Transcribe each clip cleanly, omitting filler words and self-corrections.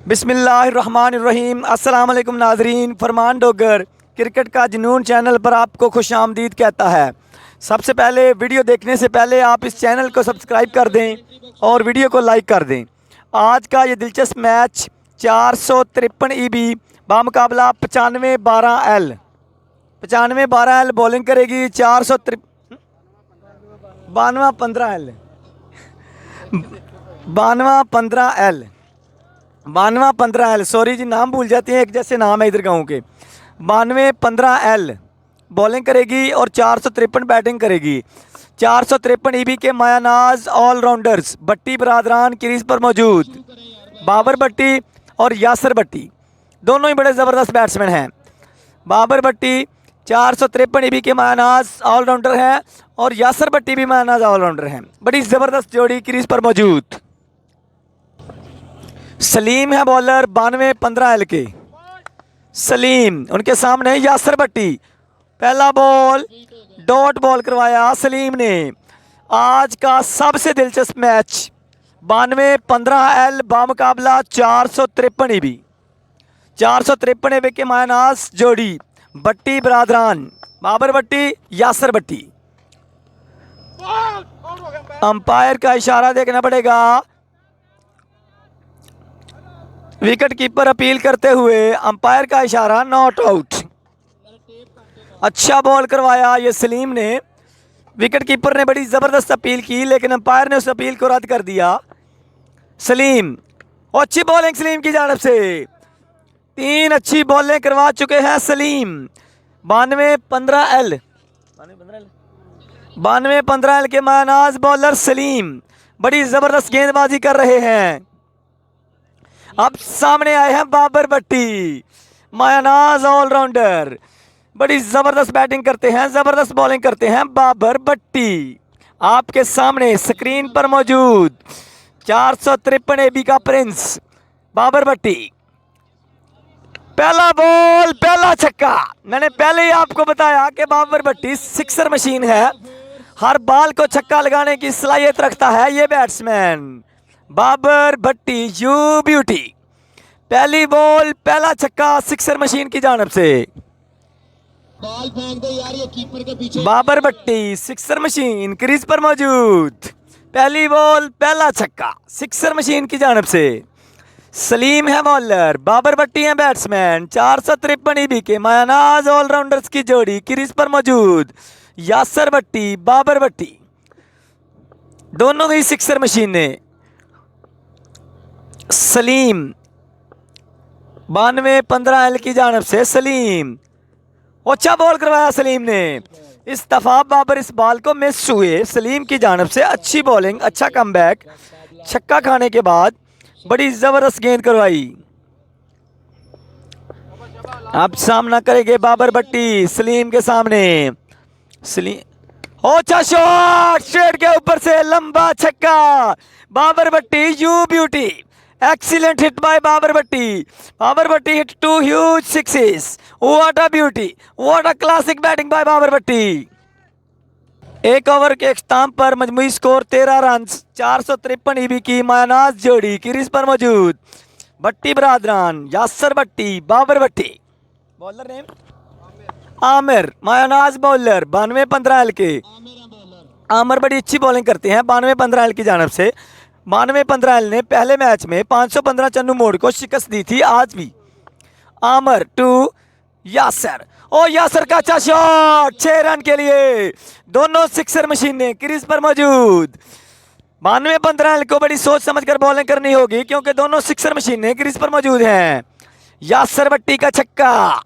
बिस्मिल्लाहिर्रहमानिर्रहीम। अस्सलाम वालेकुम नाजरीन। फरमान डोगर क्रिकेट का जुनून चैनल पर आपको खुश आमदीद कहता है। सबसे पहले वीडियो देखने से पहले आप इस चैनल को सब्सक्राइब कर दें और वीडियो को लाइक कर दें। आज का ये दिलचस्प match 453 EB बामुकाबला 95-12L। 95-12L bowling करेगी। 92-15L 92-15L सॉरी जी, नाम भूल जाते हैं, एक जैसे नाम है इधर गाँव के। 92-15L बॉलिंग करेगी और 453 बैटिंग करेगी। 453 EB के मायानाज ऑलराउंडर्स भट्टी बरादरान क्रीज पर मौजूद। बाबर भट्टी और यासर भट्टी दोनों ही बड़े ज़बरदस्त बैट्समैन हैं। बाबर भट्टी 453 EB के मायानाज ऑलराउंडर हैं और यासर भट्टी भी मायानाज ऑलराउंडर हैं। बड़ी ज़बरदस्त जोड़ी क्रीज पर मौजूद। सलीम है बॉलर 92-15L के। सलीम, उनके सामने यासर भट्टी। पहला बॉल डॉट बॉल करवाया सलीम ने। आज का सबसे दिलचस्प मैच 92-15L बामुकाबला 453 EB। 453 EB के मायनास जोड़ी भट्टी बरादरान, बाबर भट्टी, यासर भट्टी। अंपायर का इशारा देखना पड़ेगा। विकेट कीपर अपील करते हुए अंपायर का इशारा, नॉट आउट। अच्छा बॉल करवाया ये सलीम ने। विकेट कीपर ने बड़ी ज़बरदस्त अपील की लेकिन अंपायर ने उस अपील को रद्द कर दिया। सलीम, अच्छी बॉलिंग सलीम की जानिब से। 3 अच्छी बॉलें करवा चुके हैं सलीम। 92-15L 92-15L के मायनाज बॉलर सलीम बड़ी ज़बरदस्त गेंदबाजी कर रहे हैं। अब सामने आए हैं बाबर भट्टी, मायानाज ऑलराउंडर। बड़ी ज़बरदस्त बैटिंग करते हैं, ज़बरदस्त बॉलिंग करते हैं बाबर भट्टी। आपके सामने स्क्रीन पर मौजूद 453 EB का प्रिंस बाबर भट्टी। पहला बॉल, पहला छक्का। मैंने पहले ही आपको बताया कि बाबर भट्टी सिक्सर मशीन है। हर बॉल को छक्का लगाने की सलाहियत रखता है ये batsman Babar Bhatti. You beauty. पहली बॉल, पहला छक्का सिक्सर मशीन की जानिब से। बॉल फेंक दे यार, ये कीपर के पीछे। बाबर भट्टी सिक्सर मशीन क्रीज पर मौजूद। पहली बॉल, पहला छक्का सिक्सर मशीन की जानिब से। सलीम है बॉलर, बाबर भट्टी है बैट्समैन। 453 EB के मायानाज ऑलराउंडर्स की जोड़ी क्रीज पर मौजूद। यासर भट्टी, बाबर भट्टी दोनों ही सिक्सर मशीनें। सलीम 92-15L की जानिब से सलीम। अच्छा बॉल करवाया सलीम ने। इस दफा बाबर इस बॉल को मिस हुए। सलीम की जानिब से अच्छी बॉलिंग, अच्छा कमबैक। छक्का खाने के बाद बड़ी जबरदस्त गेंद करवाई। अब सामना करेंगे बाबर भट्टी सलीम के सामने। सलीम, अच्छा शॉट स्ट्रेट के ऊपर से लंबा छक्का। Babar Bhatti, you beauty. Excellent hit by Babar Bhatti. Babar Bhatti hit 2 huge sixes. What a beauty! What a classic batting by Babar Bhatti. एक ओवर के इख्तिताम पर मजमूई स्कोर 13 रन। 453 EB की मायानाज जोड़ी क्रीज पर मौजूद। भट्टी बरादरान, यासर भट्टी, बाबर भट्टी। बॉलर नेम आमिर, मायानाज बॉलर 92-15L के। आमिर बड़ी अच्छी बॉलिंग करते हैं 92-15L की जानिब से। 92-15L ने पहले मैच में 515 चन्नू मोड़ को शिकस्त दी थी। आज भी आमिर टू यासर। ओ यासर का अच्छा शॉट 6 रन के लिए। दोनों सिक्सर मशीनें क्रीज पर मौजूद। 92-15L को बड़ी सोच समझकर बॉलिंग करनी होगी क्योंकि दोनों सिक्सर मशीनें क्रीज पर मौजूद हैं। यासर भट्टी का छक्का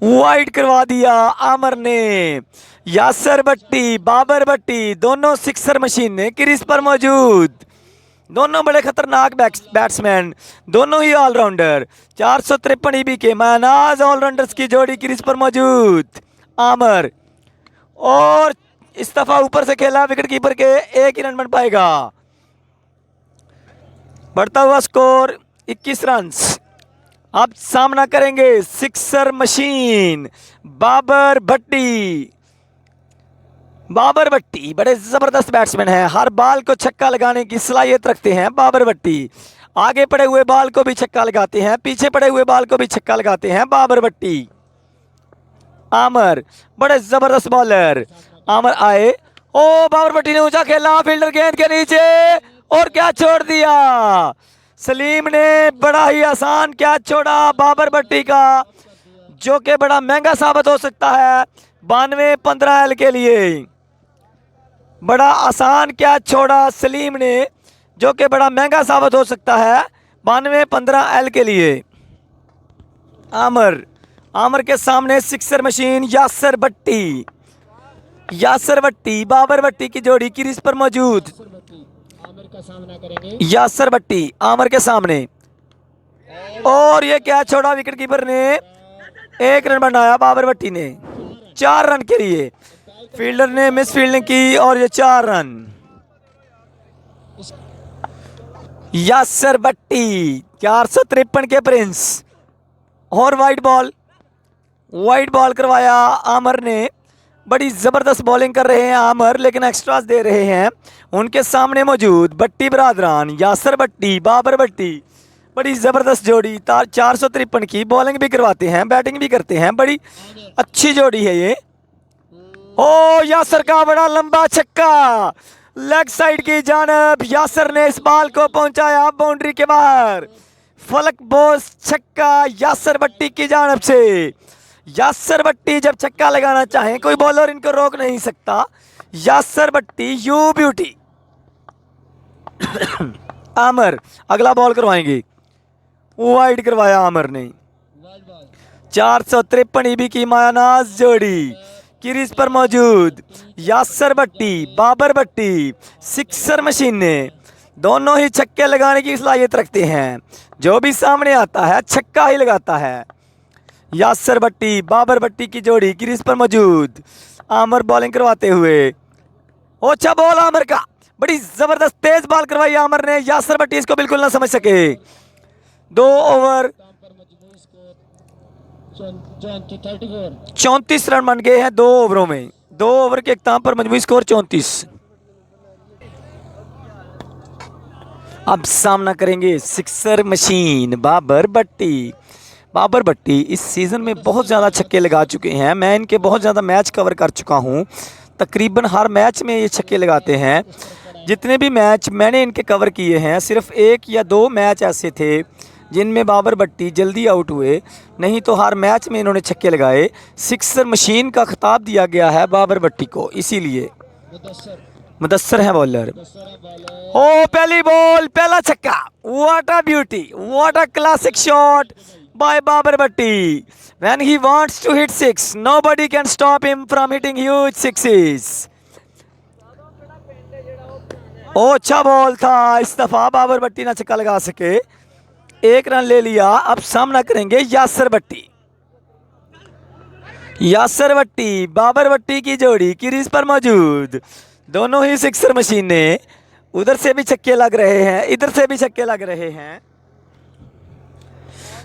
वाइड करवा दिया आमिर ने। यासर भट्टी, बाबर भट्टी दोनों सिक्सर मशीनें क्रीज पर मौजूद। दोनों बड़े खतरनाक बैट्समैन, दोनों ही ऑलराउंडर। 453 EB के मायानाज ऑलराउंडर्स की जोड़ी क्रीज पर मौजूद। आमिर, और इस दफा ऊपर से खेला विकेट कीपर के, 1 ही रन बन पाएगा। बढ़ता हुआ स्कोर 21 रन। अब सामना करेंगे सिक्सर मशीन बाबर भट्टी। बाबर भट्टी बड़े ज़बरदस्त बैट्समैन हैं। हर बॉल को छक्का लगाने की सलाहियत रखते हैं बाबर भट्टी। आगे पड़े हुए बॉल को भी छक्का लगाते हैं, पीछे पड़े हुए बॉल को भी छक्का लगाते हैं बाबर भट्टी। आमर बड़े जबरदस्त बॉलर, आमर आए, ओ बाबर भट्टी ने ऊंचा खेला, फील्डर गेंद के नीचे और क्या छोड़ दिया। सलीम ने बड़ा ही आसान क्या छोड़ा बाबर भट्टी का, जो कि बड़ा महंगा साबित हो सकता है 92-15 एल के लिए। बड़ा आसान क्या छोड़ा सलीम ने, जो कि बड़ा महंगा साबित हो सकता है 92-15 एल के लिए। आमर के सामने सिक्सर मशीन यासर भट्टी, यासर भट्टी बाबर भट्टी की जोड़ी क्रीज पर मौजूद। आमिर का सामना करेंगे। यासर भट्टी आमर के सामने, और ये क्या छोड़ा विकेट कीपर ने, 1 रन बनाया बाबर भट्टी ने 4 रन के लिए। फील्डर ने मिस फील्डिंग की और ये 4 रन। यासर भट्टी 453 के प्रिंस, और वाइड बॉल करवाया आमर ने। बड़ी ज़बरदस्त बॉलिंग कर रहे हैं आमर, लेकिन एक्स्ट्रास दे रहे हैं। उनके सामने मौजूद भट्टी बरादरान, यासर भट्टी बाबर भट्टी, बड़ी ज़बरदस्त जोड़ी। 453 की बॉलिंग भी करवाते हैं, बैटिंग भी करते हैं, बड़ी अच्छी जोड़ी है ये। ओ यासर का बड़ा लंबा छक्का लेग साइड की जानब, यासर ने इस बॉल को पहुंचाया बाउंड्री के बाहर। फलक बोस छक्का यासर भट्टी की जानब से। यासर भट्टी जब छक्का लगाना चाहें कोई बॉलर इनको रोक नहीं सकता। यासर भट्टी यू ब्यूटी। आमर अगला बॉल करवाएंगे, वाइड करवाया आमर ने। 453 ईबी की मायानाज जोड़ी क्रीज पर मौजूद। यासर भट्टी बाबर भट्टी सिक्सर मशीन ने दोनों ही छक्के लगाने की सलाहियत रखते हैं। जो भी सामने आता है छक्का ही लगाता है। यासर भट्टी बाबर भट्टी की जोड़ी क्रीज पर मौजूद। आमर बॉलिंग करवाते हुए, अच्छा बॉल आमर का, बड़ी जबरदस्त तेज बॉल करवाई आमर ने। यासर भट्टी इसको बिल्कुल ना समझ सके। 2 ओवर 34 रन बन गए हैं 2 ओवरों में। 2 ओवर के इख्तिताम पर मजमूई स्कोर 34। अब सामना करेंगे सिक्सर मशीन बाबर भट्टी। बाबर भट्टी इस सीज़न में बहुत ज़्यादा छक्के लगा चुके हैं। मैं इनके बहुत ज़्यादा मैच कवर कर चुका हूं, तकरीबन हर मैच में ये छक्के लगाते हैं। जितने भी मैच मैंने इनके कवर किए हैं, सिर्फ 1 या 2 मैच ऐसे थे जिनमें बाबर भट्टी जल्दी आउट हुए, नहीं तो हर मैच में इन्होंने छक्के लगाए। सिक्सर मशीन का खिताब दिया गया है बाबर भट्टी को, इसीलिए। मुदस्सर है बॉलर। ओ पहली बॉल पहला छक्का, what a beauty, what a classic shot by Babar Bhatti. When he wants to hit 6, nobody can stop him from hitting huge sixes. ओ अच्छा बॉल था, इस दफा बाबर भट्टी ना छक्का लगा सके, 1 रन ले लिया। अब सामना करेंगे यासर भट्टी। यासर भट्टी बाबर भट्टी की जोड़ी क्रीज पर मौजूद। दोनों ही सिक्सर मशीन ने, उधर से भी छक्के लग रहे हैं, इधर से भी छक्के लग रहे हैं।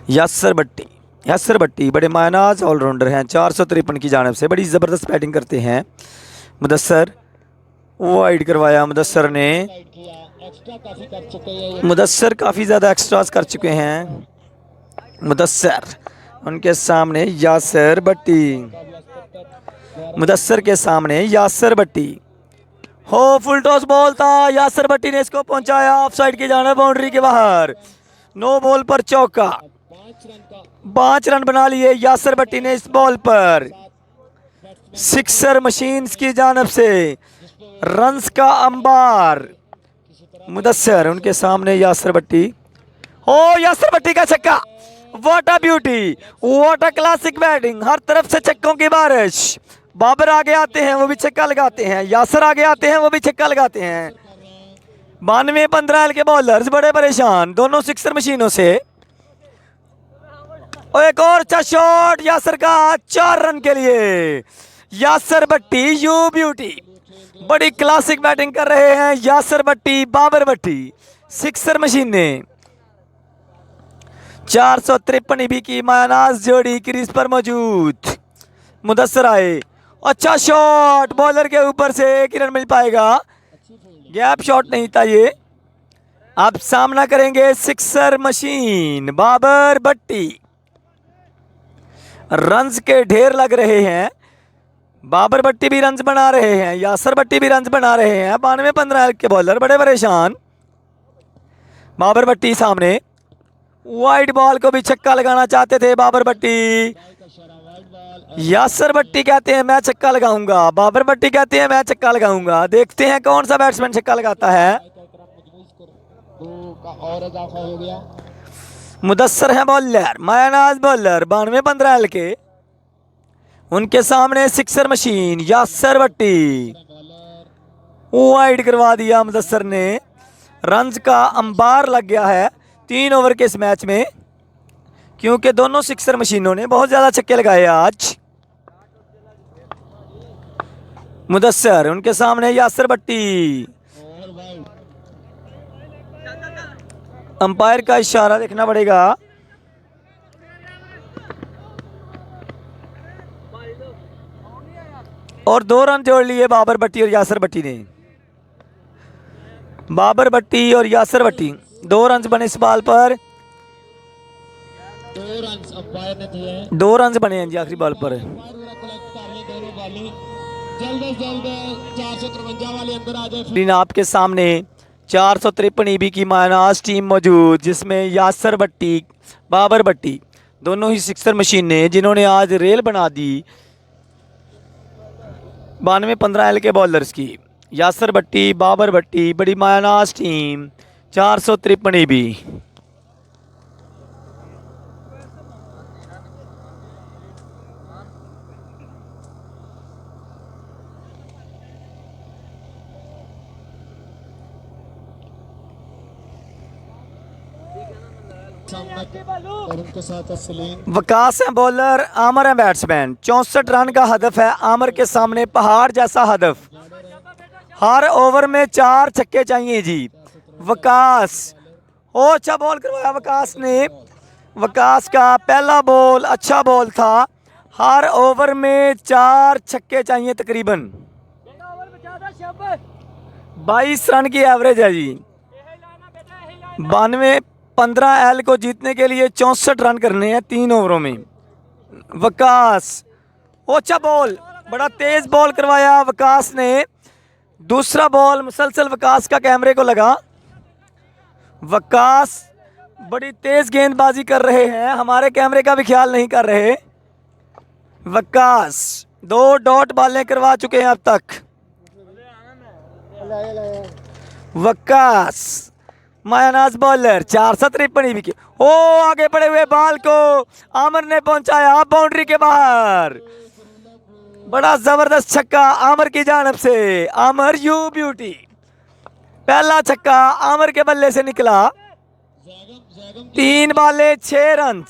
यासर भट्टी बड़े मायनाज ऑलराउंडर हैं। 453 की जानिब से बड़ी ज़बरदस्त बैटिंग करते हैं। मुदस्सर वाइड करवाया मुदस्सर ने। मुदस्सर काफ़ी ज़्यादा एक्स्ट्रास कर चुके हैं। मुदस्सर उनके सामने यासर भट्टी। मुदस्सर के सामने यासर भट्टी। हो फुल टॉस बॉल था, यासर भट्टी ने इसको पहुंचाया ऑफ साइड की जानिब, बाउंड्री के बाहर। 9 बॉल पर चौका, 5 रन बना लिए यासर भट्टी ने इस बॉल पर। सिक्सर मशीन्स की जानब से रन्स का अंबार। मुदस्सर उनके सामने यासर भट्टी। हो यासर भट्टी का छक्का, what a beauty, what a classic batting, हर तरफ से छक्कों की बारिश। बाबर आगे आते हैं वो भी छक्का लगाते हैं, यासर आगे आते हैं वो भी छक्का लगाते हैं। 92-15 एल के बॉलर्स बड़े परेशान दोनों सिक्सर मशीनों से। और एक और अच्छा शॉट यासर का, 4 रन के लिए। यासर भट्टी यू ब्यूटी, बड़ी क्लासिक बैटिंग कर रहे हैं यासर भट्टी बाबर भट्टी सिक्सर मशीन ने। 453 ईबी की मायानाज जोड़ी क्रीज पर मौजूद। मुदस्सर आए, अच्छा शॉट बॉलर के ऊपर से, 1 रन मिल पाएगा। गैप शॉट नहीं था ये, अब सामना करेंगे सिक्सर मशीन बाबर भट्टी। रन्स के ढेर लग रहे हैं, बाबर भट्टी भी रन्स बना रहे हैं, यासर भट्टी भी रन्स बना रहे हैं। 92-15 के बॉलर बड़े परेशान। बाबर भट्टी सामने, वाइड बॉल को भी छक्का लगाना चाहते थे बाबर भट्टी। यासर भट्टी कहते हैं मैं छक्का लगाऊंगा, बाबर भट्टी कहते हैं मैं छक्का लगाऊंगा। देखते हैं कौन सा बैट्समैन छक्का लगाता है। और इजाफा हो गया। मुदस्सर है बॉलर, मायानाज बॉलर 92-15 के। उनके सामने सिक्सर मशीन यासर भट्टी, वाइड करवा दिया मुदस्सर ने। रन्स का अंबार लग गया है 3 ओवर के इस मैच में, क्योंकि दोनों सिक्सर मशीनों ने बहुत ज़्यादा छक्के लगाए आज। मुदस्सर, उनके सामने यासर भट्टी। और वाइड। अंपायर का इशारा देखना पड़ेगा। और 2 रन जोड़ लिए बाबर भट्टी और यासर भट्टी ने। बाबर भट्टी और यासर भट्टी 2 रन बने इस बॉल पर। 2 रन अंपायर ने दिए हैं। 2 रन बने हैं जी आखिरी बॉल पर। अंपायर पूरा कलेक्ट कर ले दोनों बॉलें। जल्द से जल्द 453 वाले अंदर आ जाए। लेकिन आपके सामने 453 ईबी की मायनाज टीम मौजूद, जिसमें यासर भट्टी बाबर भट्टी दोनों ही सिक्सर मशीन ने, जिन्होंने आज रेल बना दी 92-15 के बॉलर्स की। यासर भट्टी बाबर भट्टी बड़ी मायनाज टीम 453 ईबी। और उनके साथ सलीम। वकास है बॉलर, आमर है बैट्समैन। 64 रन का हदफ है आमर के सामने, पहाड़ जैसा हदफ। हर ओवर में 4 छक्के चाहिए जी। वकास, ओ अच्छा बॉल करवाया वकास ने। वकास का पहला बॉल अच्छा बॉल था। हर ओवर में 4 छक्के चाहिए तकरीबन। 22 रन की एवरेज है जी। 92-15 को जीतने के लिए 64 रन करने हैं 3 ओवरों में। वकास, अच्छा बॉल, बड़ा तेज बॉल करवाया वकास ने। दूसरा बॉल मुसलसल वकास का कैमरे को लगा। वकास बड़ी तेज गेंदबाजी कर रहे हैं, हमारे कैमरे का भी ख्याल नहीं कर रहे। वकास 2 डॉट बॉलें करवा चुके हैं अब तक। वकास मायानाज बॉलर 453 ईबी के। ओ आगे पड़े हुए बॉल को आमर ने पहुंचाया बाउंड्री के बाहर। बड़ा जबरदस्त छक्का आमर की जानब से। आमर यू ब्यूटी, पहला छक्का आमर के बल्ले से निकला। 3 बॉलें 6 रन।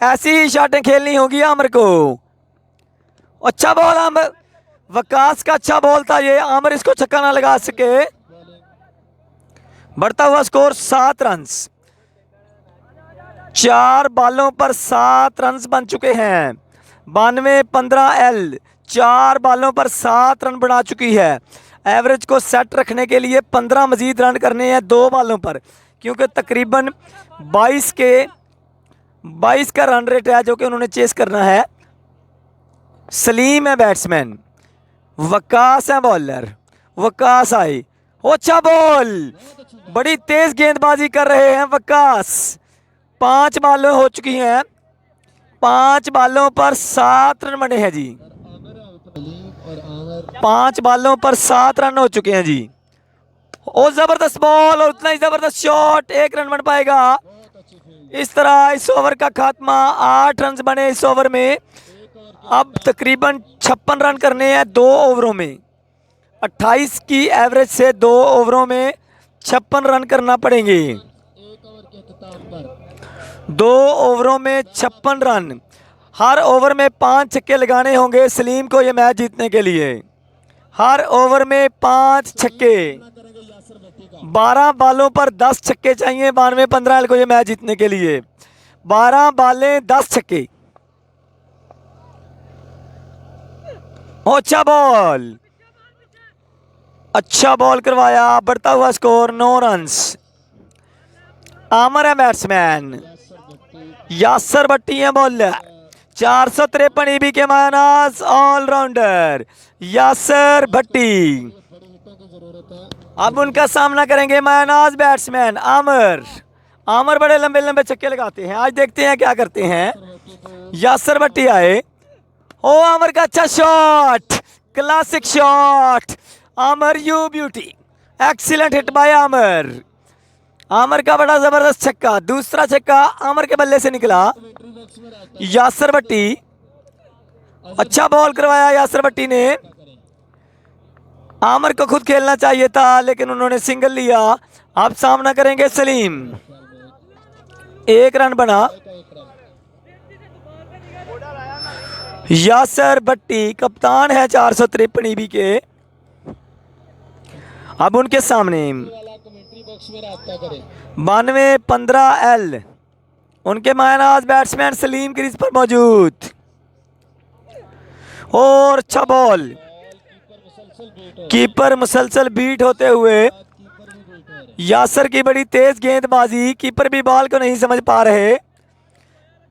ऐसी ही शॉटें खेलनी होगी आमर को। अच्छा बॉल आमर, वकास का अच्छा बॉल था ये। आमर इसको छक्का ना लगा सके। बढ़ता हुआ स्कोर 7 रन। 4 बॉलों पर 7 रन बन चुके हैं। 92-15 4 बॉलों पर 7 रन बना चुकी है। एवरेज को सेट रखने के लिए 15 मजीद रन करने हैं 2 बॉलों पर, क्योंकि तकरीबन 22 का रन रेट है जो कि उन्होंने चेस करना है। सलीम है बैट्समैन, वकास है बॉलर। वकास आए, अच्छा बॉल, बड़ी तेज गेंदबाजी कर रहे हैं वकास। 5 बॉलें हो चुकी हैं, 5 बॉलों पर 7 रन बने हैं जी। 5 बॉलों पर 7 रन हो चुके हैं जी। ओ जबरदस्त बॉल और उतना ही जबरदस्त शॉट, 1 रन बन पाएगा। इस तरह इस ओवर का खात्मा, 8 रन बने इस ओवर में। अब तकरीबन 56 रन करने हैं 2 ओवरों में। 28 की एवरेज से 2 ओवरों में 56 रन करना पड़ेंगे। 2 ओवरों में 56 रन। हर ओवर में 5 छक्के लगाने होंगे सलीम को ये मैच जीतने के लिए। हर ओवर में 5 छक्के, 12 बॉलों पर 10 छक्के चाहिए 92-15 को ये मैच जीतने के लिए। 12 बॉलें 10 छक्के। अच्छा बॉल, अच्छा बॉल करवाया। बढ़ता हुआ स्कोर 9 रन। आमर है बैट्समैन, यासर भट्टी है बॉलर। 453 ईबी के मायनास ऑलराउंडर यासर भट्टी। बड़ी हिटों की जरूरत है। अब उनका सामना करेंगे मायनाज बैट्समैन आमर। आमर बड़े लंबे लंबे छक्के लगाते हैं, आज देखते हैं क्या करते हैं। यासर भट्टी आए। ओ आमर का अच्छा शॉट, क्लासिक शॉट। आमर you beauty, excellent hit by आमर। आमर का बड़ा जबरदस्त छक्का, दूसरा छक्का आमर के बल्ले से निकला। कमेंट्री बॉक्स में रहता यासर भट्टी, अच्छा बॉल करवाया यासर भट्टी ने। आमर को खुद खेलना चाहिए था लेकिन उन्होंने सिंगल लिया। आप सामना करेंगे सलीम। 1 रन बना। एक रन। यासर भट्टी कप्तान है 453 ईबी के। अब उनके सामने वाला कमेंट्री बॉक्स में रहता करे। 92-15 उनके मायनाज बैट्समैन सलीम क्रीज पर मौजूद। और अच्छा बॉल, कीपर मुसलसल बीट हो कीपर मुसलसल बीट होते हुए। कीपर भी बीट हो रहे। यासर की बड़ी तेज गेंदबाजी, कीपर भी बॉल को नहीं समझ पा रहे।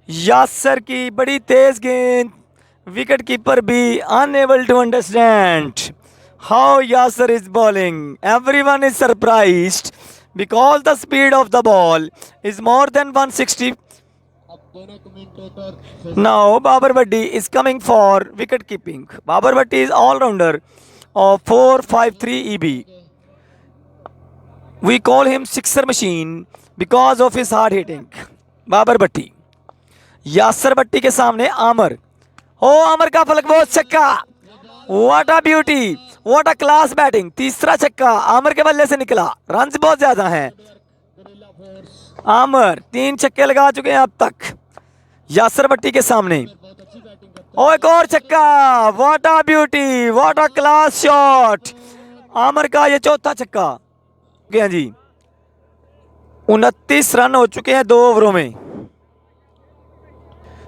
यासर की बड़ी तेज गेंद, विकेट कीपर भी unable to understand how Yasir is bowling. Everyone is surprised because the speed of the ball is more than 160. अब दोनों commentator Now Babar Bhatti is coming for wicket keeping. Babar Bhatti is all-rounder of 453 EB. We call him sixer machine because of his hard hitting. Babar Bhatti. Yasir Bhatti के सामने आमर। हो आमर का फलक बहुत छक्का, what a beauty, what a class batting. तीसरा छक्का आमर के बल्ले से निकला, रन्स बहुत ज्यादा हैं। गुरिल्ला फोर्स आमर 3 छक्के लगा चुके हैं अब तक यासर भट्टी के सामने। बहुत अच्छी बैटिंग करता और एक और छक्का, what a beauty, what a class shot. आमर का ये चौथा छक्का। हैं जी 29 रन हो चुके हैं 2 ओवरों में।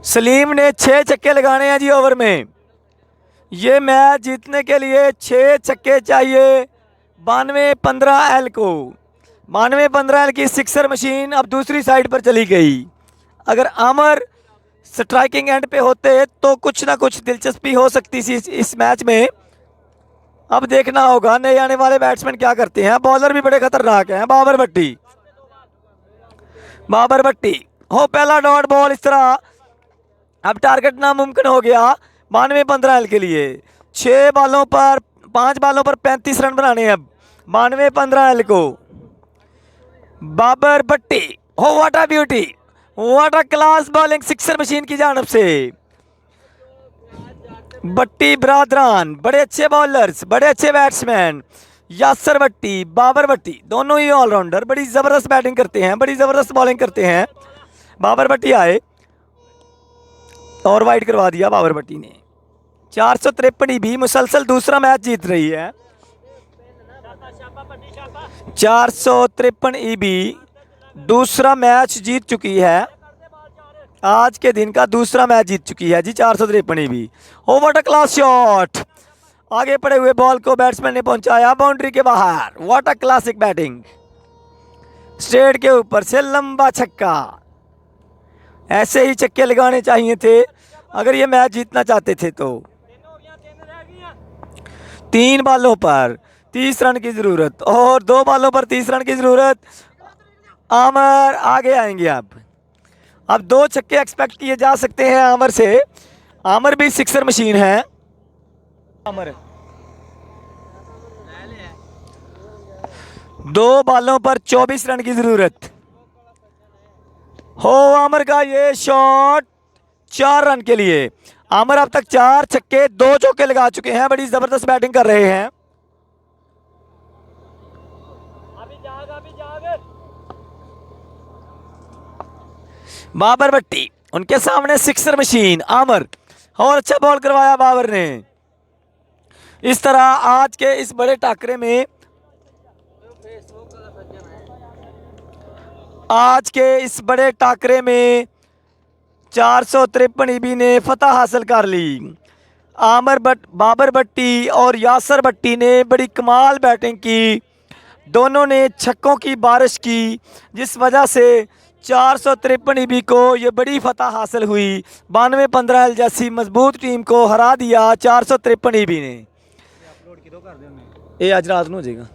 सलीम ने 6 छक्के लगाने हैं जी ओवर में। ये मैच जीतने के लिए 6 छक्के चाहिए 92-15 को। 92-15 की सिक्सर मशीन अब दूसरी साइड पर चली गई। अगर आमर स्ट्राइकिंग एंड पे होते तो कुछ ना कुछ दिलचस्पी हो सकती थी इस मैच में। अब देखना होगा नए आने वाले बैट्समैन क्या करते हैं। बॉलर भी बड़े खतरनाक हैं। बाबर भट्टी, बाबर भट्टी हो पहला डॉट बॉल। इस तरह अब टारगेट नामुमकिन हो गया 92-15 के लिए। 5 बालों पर 35 रन बनाने हैं अब 92-15 को। बाबर भट्टी हो what a beauty, what a class bowling sixer machine की जानब से। भट्टी ब्रादरान बड़े अच्छे बॉलर्स, बड़े अच्छे बैट्समैन। यासर भट्टी, बाबर भट्टी दोनों ही ऑलराउंडर, बड़ी ज़बरदस्त बैटिंग करते हैं, बड़ी ज़बरदस्त बॉलिंग करते हैं। बाबर भट्टी आए और वाइड करवा दिया बाबर भट्टी ने। 453 ईबी मुसलसल दूसरा मैच जीत रही है। 453 ईबी दूसरा मैच जीत चुकी है। आज के दिन का दूसरा मैच जीत चुकी है जी 453 EB. Oh what a class shot, आगे पड़े हुए बॉल को बैट्समैन ने पहुंचाया बाउंड्री के बाहर। What a classic batting, straight के ऊपर से लंबा छक्का। ऐसे ही छक्के लगाने चाहिए थे अगर ये मैच जीतना चाहते थे तो। 3 बालों पर 30 रन की जरूरत और 2 बालों पर 30 रन की जरूरत। आमर आगे आएंगे। अब 2 छक्के एक्सपेक्ट किए जा सकते हैं आमर से। आमर भी सिक्सर मशीन है। आमर 2 बालों पर 24 रन की जरूरत हो। आमर का ये शॉट 4 रन के लिए। आमर अब तक 4 छक्के 2 चौके लगा चुके हैं, बड़ी जबरदस्त बैटिंग कर रहे हैं। बाबर भट्टी उनके सामने सिक्सर मशीन आमर, और अच्छा बॉल करवाया बाबर ने। इस तरह आज के इस बड़े टाकरे में, आज के इस बड़े टाकरे में 453 ईबी ने फतह हासिल कर ली। बाबर भट्टी और यासर भट्टी ने बड़ी कमाल बैटिंग की। दोनों ने छक्कों की बारिश की, जिस वजह से 453 ईबी को ये बड़ी फतह हासिल हुई। 92-15 जैसी मजबूत टीम को हरा दिया 453 ईबी ने। ये आज रात में हो जाएगा।